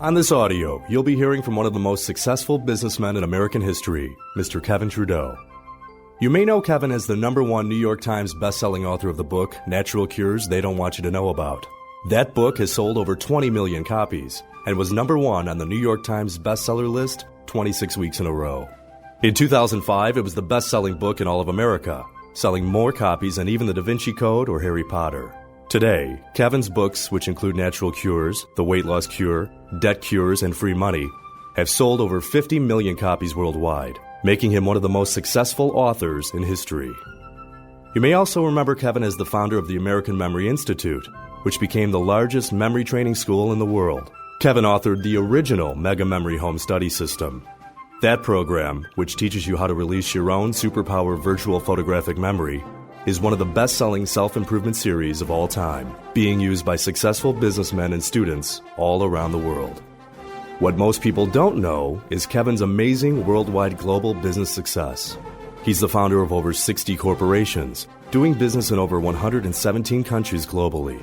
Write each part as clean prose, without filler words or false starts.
On this audio, you'll be hearing from one of the most successful businessmen in American history, Mr. Kevin Trudeau. You may know Kevin as the #1 New York Times bestselling author of the book, Natural Cures They Don't Want You to Know About. That book has sold over 20 million copies and was #1 on the New York Times bestseller list 26 weeks in a row. In 2005, it was the best-selling book in all of America, selling more copies than even The Da Vinci Code or Harry Potter. Today, Kevin's books, which include Natural Cures, The Weight Loss Cure, Debt Cures, and Free Money, have sold over 50 million copies worldwide, making him one of the most successful authors in history. You may also remember Kevin as the founder of the American Memory Institute, which became the largest memory training school in the world. Kevin authored the original Mega Memory Home Study System. That program, which teaches you how to release your own superpower virtual photographic memory, is one of the best-selling self-improvement series of all time, being used by successful businessmen and students all around the world. What most people don't know is Kevin's amazing worldwide global business success. He's the founder of over 60 corporations, doing business in over 117 countries globally.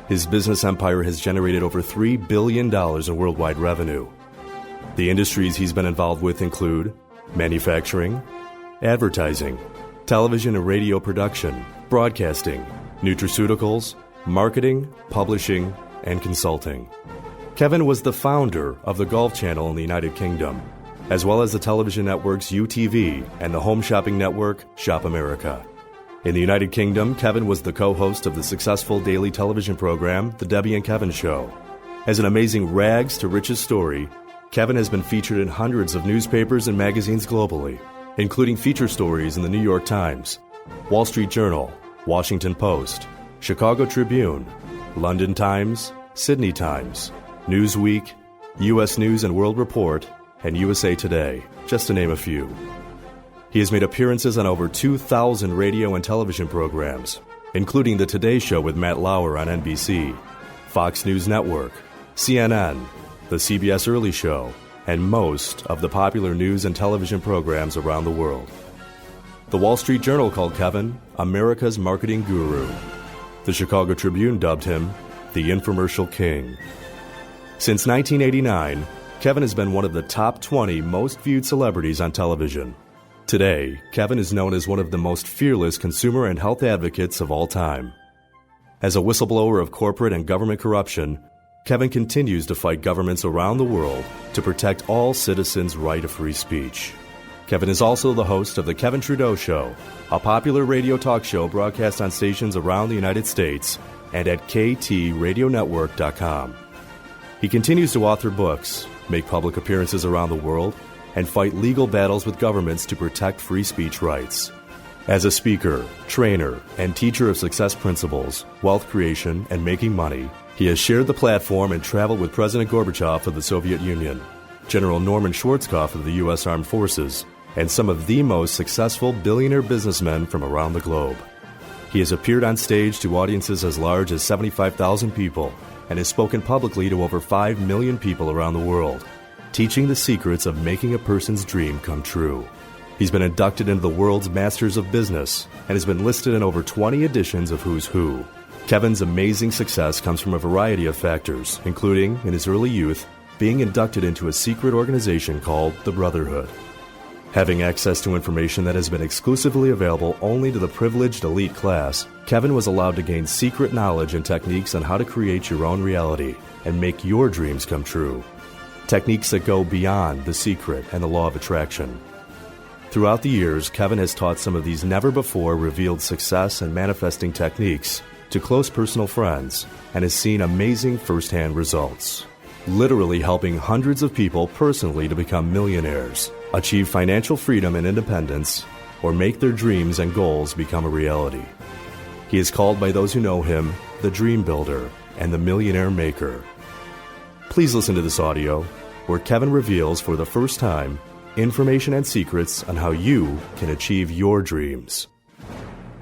His business empire has generated over $3 billion in worldwide revenue. The industries he's been involved with include manufacturing, advertising, television and radio production, broadcasting, nutraceuticals, marketing, publishing, and consulting. Kevin was the founder of the Golf Channel in the United Kingdom, as well as the television networks UTV and the home shopping network Shop America. In the United Kingdom, Kevin was the co-host of the successful daily television program, The Debbie and Kevin Show. As an amazing rags to riches story, Kevin has been featured in hundreds of newspapers and magazines globally, including feature stories in the New York Times, Wall Street Journal, Washington Post, Chicago Tribune, London Times, Sydney Times, Newsweek, U.S. News and World Report, and USA Today, just to name a few. He has made appearances on over 2,000 radio and television programs, including The Today Show with Matt Lauer on NBC, Fox News Network, CNN, The CBS Early Show, and most of the popular news and television programs around the world. The Wall Street Journal called Kevin America's marketing guru. The Chicago Tribune dubbed him the Infomercial King. Since 1989, Kevin has been one of the top 20 most viewed celebrities on television. Today, Kevin is known as one of the most fearless consumer and health advocates of all time. As a whistleblower of corporate and government corruption, Kevin continues to fight governments around the world to protect all citizens' right of free speech. Kevin is also the host of The Kevin Trudeau Show, a popular radio talk show broadcast on stations around the United States and at KTRadionetwork.com. He continues to author books, make public appearances around the world, and fight legal battles with governments to protect free speech rights. As a speaker, trainer, and teacher of success principles, wealth creation, and making money, he has shared the platform and traveled with President Gorbachev of the Soviet Union, General Norman Schwarzkopf of the U.S. Armed Forces, and some of the most successful billionaire businessmen from around the globe. He has appeared on stage to audiences as large as 75,000 people and has spoken publicly to over 5 million people around the world, teaching the secrets of making a person's dream come true. He's been inducted into the world's Masters of Business and has been listed in over 20 editions of Who's Who. Kevin's amazing success comes from a variety of factors, including, in his early youth, being inducted into a secret organization called the Brotherhood. Having access to information that has been exclusively available only to the privileged elite class, Kevin was allowed to gain secret knowledge and techniques on how to create your own reality and make your dreams come true. Techniques that go beyond the secret and the law of attraction. Throughout the years, Kevin has taught some of these never-before-revealed success and manifesting techniques to close personal friends and has seen amazing first-hand results, literally helping hundreds of people personally to become millionaires, achieve financial freedom and independence, or make their dreams and goals become a reality. He is called by those who know him the Dream Builder and the Millionaire Maker. Please listen to this audio where Kevin reveals for the first time information and secrets on how you can achieve your dreams.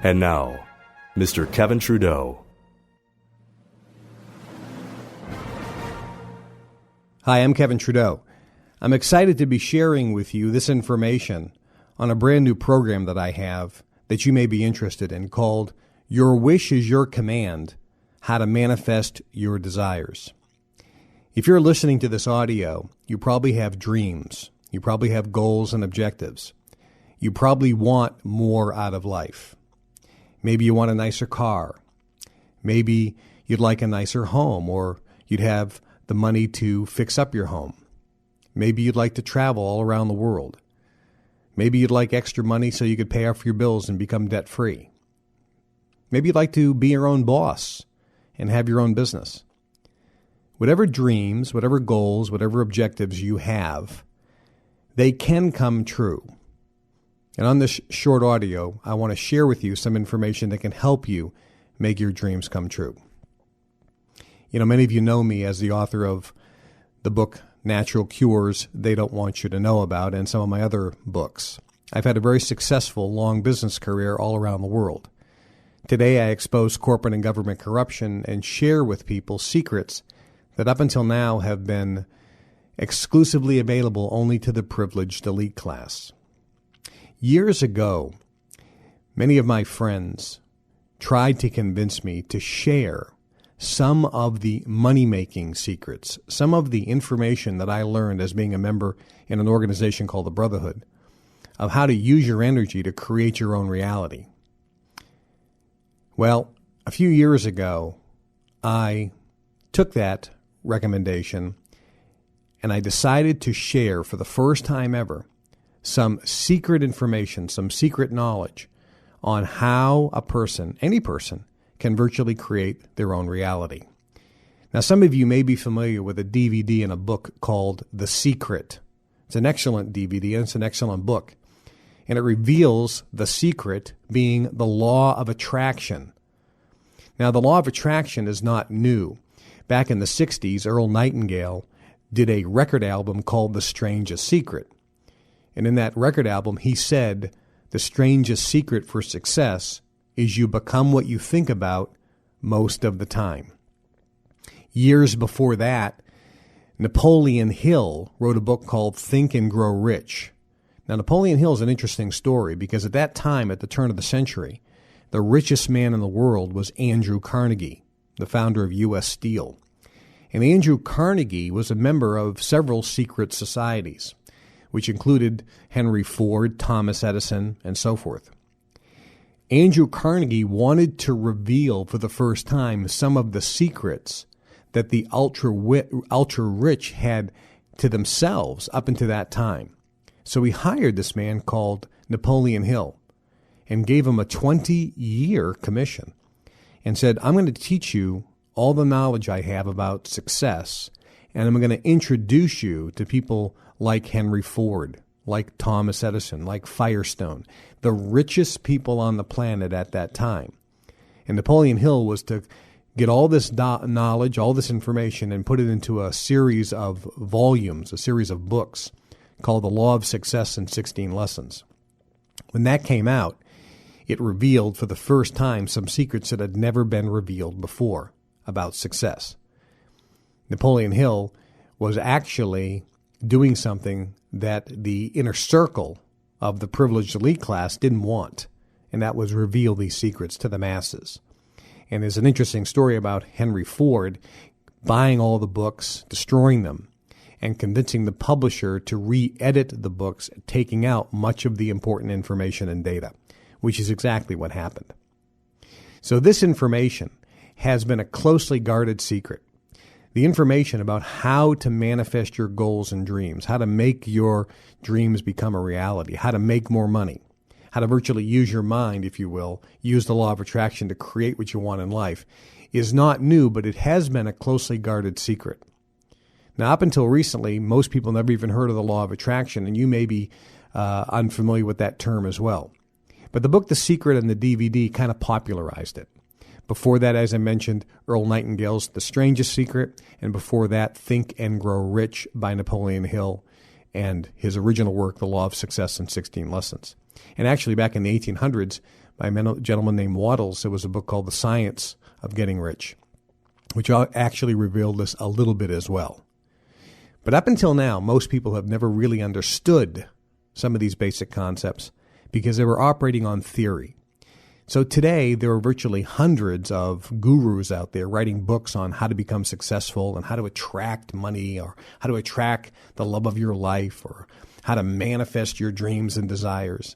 And now, Mr. Kevin Trudeau. Hi, I'm Kevin Trudeau. I'm excited to be sharing with you this information on a brand new program that I have that you may be interested in called Your Wish is Your Command, How to Manifest Your Desires. If you're listening to this audio, you probably have dreams. You probably have goals and objectives. You probably want more out of life. Maybe you want a nicer car. Maybe you'd like a nicer home, or you'd have the money to fix up your home. Maybe you'd like to travel all around the world. Maybe you'd like extra money so you could pay off your bills and become debt-free. Maybe you'd like to be your own boss and have your own business. Whatever dreams, whatever goals, whatever objectives you have, they can come true. And on this short audio, I want to share with you some information that can help you make your dreams come true. You know, many of you know me as the author of the book Natural Cures They Don't Want You to Know About, and some of my other books. I've had a very successful long business career all around the world. Today I expose corporate and government corruption and share with people secrets that up until now have been exclusively available only to the privileged elite class. Years ago, many of my friends tried to convince me to share some of the money-making secrets, some of the information that I learned as being a member in an organization called the Brotherhood, of how to use your energy to create your own reality. Well, a few years ago, I took that recommendation and I decided to share for the first time ever some secret information, some secret knowledge on how a person, any person, can virtually create their own reality. Now, some of you may be familiar with a DVD and a book called The Secret. It's an excellent DVD and it's an excellent book. And it reveals the secret being the law of attraction. Now, the law of attraction is not new. Back in the 60s, Earl Nightingale did a record album called The Strangest Secret. And in that record album, he said, the strangest secret for success is you become what you think about most of the time. Years before that, Napoleon Hill wrote a book called Think and Grow Rich. Now, Napoleon Hill is an interesting story because at that time, at the turn of the century, the richest man in the world was Andrew Carnegie, the founder of U.S. Steel. And Andrew Carnegie was a member of several secret societies, which included Henry Ford, Thomas Edison, and so forth. Andrew Carnegie wanted to reveal for the first time some of the secrets that the ultra-rich had to themselves up until that time. So he hired this man called Napoleon Hill and gave him a 20-year commission and said, I'm going to teach you all the knowledge I have about success, and I'm going to introduce you to people like Henry Ford, like Thomas Edison, like Firestone, the richest people on the planet at that time. And Napoleon Hill was to get all this knowledge, all this information, and put it into a series of volumes, a series of books called The Law of Success in 16 Lessons. When that came out, it revealed for the first time some secrets that had never been revealed before about success. Napoleon Hill was actually doing something that the inner circle of the privileged elite class didn't want, and that was reveal these secrets to the masses. And there's an interesting story about Henry Ford buying all the books, destroying them, and convincing the publisher to re-edit the books, taking out much of the important information and data, which is exactly what happened. So this information has been a closely guarded secret. The information about how to manifest your goals and dreams, how to make your dreams become a reality, how to make more money, how to virtually use your mind, if you will, use the law of attraction to create what you want in life, is not new, but it has been a closely guarded secret. Now, up until recently, most people never even heard of the law of attraction, and you may be unfamiliar with that term as well. But the book The Secret and the DVD kind of popularized it. Before that, as I mentioned, Earl Nightingale's The Strangest Secret, and before that, Think and Grow Rich by Napoleon Hill, and his original work, The Law of Success in 16 Lessons. And actually, back in the 1800s, by a gentleman named Wattles, there was a book called The Science of Getting Rich, which actually revealed this a little bit as well. But up until now, most people have never really understood some of these basic concepts because they were operating on theory. So today, there are virtually hundreds of gurus out there writing books on how to become successful and how to attract money or how to attract the love of your life or how to manifest your dreams and desires.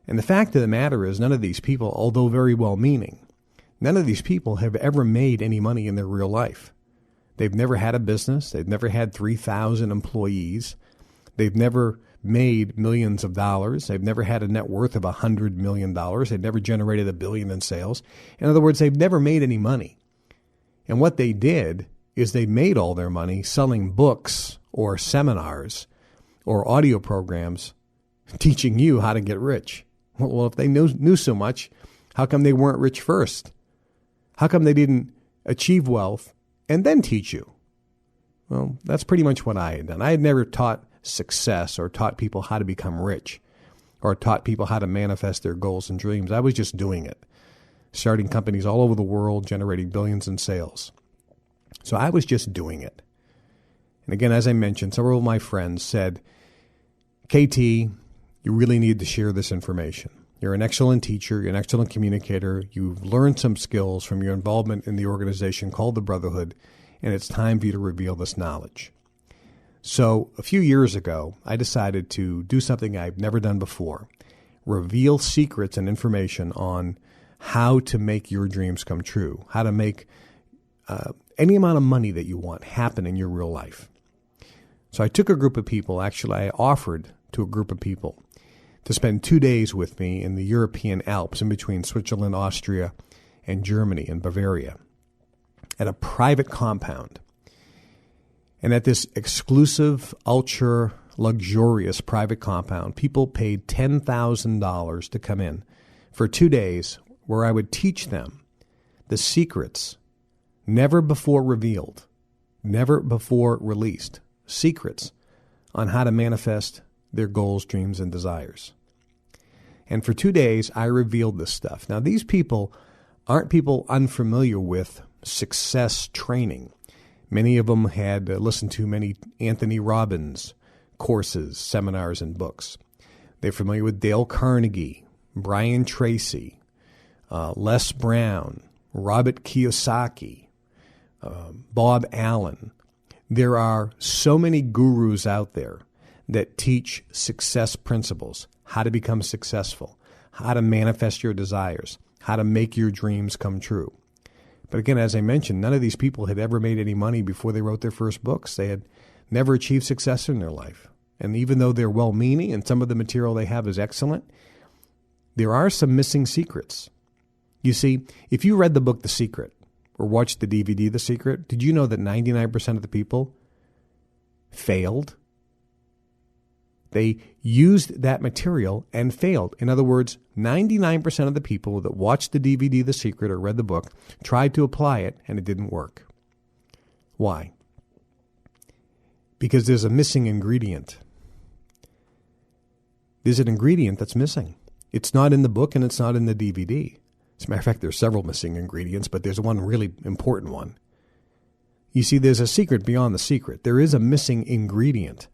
And the fact of the matter is none of these people, although very well-meaning, none of these people have ever made any money in their real life. They've never had a business. They've never had 3,000 employees. They've never made millions of dollars. They've never had a net worth of $100 million. They've never generated $1 billion in sales. In other words, they've never made any money. And what they did is they made all their money selling books or seminars or audio programs teaching you how to get rich. Well, if they knew so much, how come they weren't rich first? How come they didn't achieve wealth and then teach you? Well, that's pretty much what I had done. I had never taught success or taught people how to become rich or taught people how to manifest their goals and dreams. I was just doing it, starting companies all over the world, generating billions in sales. So I was just doing it. And again, as I mentioned, several of my friends said, KT, you really need to share this information. You're an excellent teacher. You're an excellent communicator. You've learned some skills from your involvement in the organization called the Brotherhood, and it's time for you to reveal this knowledge. So a few years ago, I decided to do something I've never done before, reveal secrets and information on how to make your dreams come true, how to make any amount of money that you want happen in your real life. So I took a group of people, actually I offered to a group of people to spend 2 days with me in the European Alps in between Switzerland, Austria, and Germany and Bavaria at a private compound. And at this exclusive, ultra luxurious private compound, people paid $10,000 to come in for 2 days where I would teach them the secrets never before revealed, never before released, secrets on how to manifest their goals, dreams, and desires. And for 2 days, I revealed this stuff. Now, these people aren't people unfamiliar with success training. Many of them had listened to many Anthony Robbins courses, seminars, and books. They're familiar with Dale Carnegie, Brian Tracy, Les Brown, Robert Kiyosaki, Bob Allen. There are so many gurus out there that teach success principles, how to become successful, how to manifest your desires, how to make your dreams come true. But again, as I mentioned, none of these people had ever made any money before they wrote their first books. They had never achieved success in their life. And even though they're well-meaning and some of the material they have is excellent, there are some missing secrets. You see, if you read the book The Secret or watched the DVD The Secret, did you know that 99% of the people failed? They used that material and failed. In other words, 99% of the people that watched the DVD The Secret or read the book tried to apply it, and it didn't work. Why? Because there's a missing ingredient. There's an ingredient that's missing. It's not in the book, and it's not in the DVD. As a matter of fact, there's several missing ingredients, but there's one really important one. You see, there's a secret beyond the secret. There is a missing ingredient,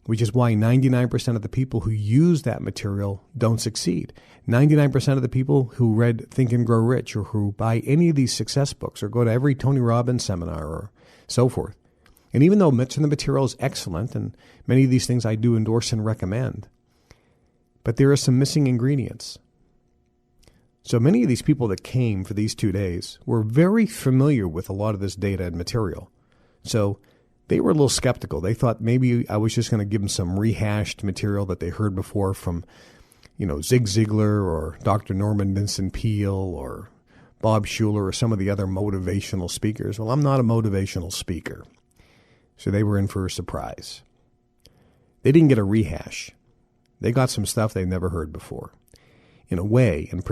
which is why 99% of the people who use that material don't succeed. 99% of the people who read Think and Grow Rich or who buy any of these success books or go to every Tony Robbins seminar or so forth. And even though much of the material is excellent, and many of these things I do endorse and recommend, but there are some missing ingredients. So many of these people that came for these 2 days were very familiar with a lot of this data and material. So they were a little skeptical. They thought maybe I was just going to give them some rehashed material that they heard before from, Zig Ziglar or Dr. Norman Vincent Peale or Bob Schuller or some of the other motivational speakers. Well, I'm not a motivational speaker. So they were in for a surprise. They didn't get a rehash. They got some stuff they've never heard before. In a way, and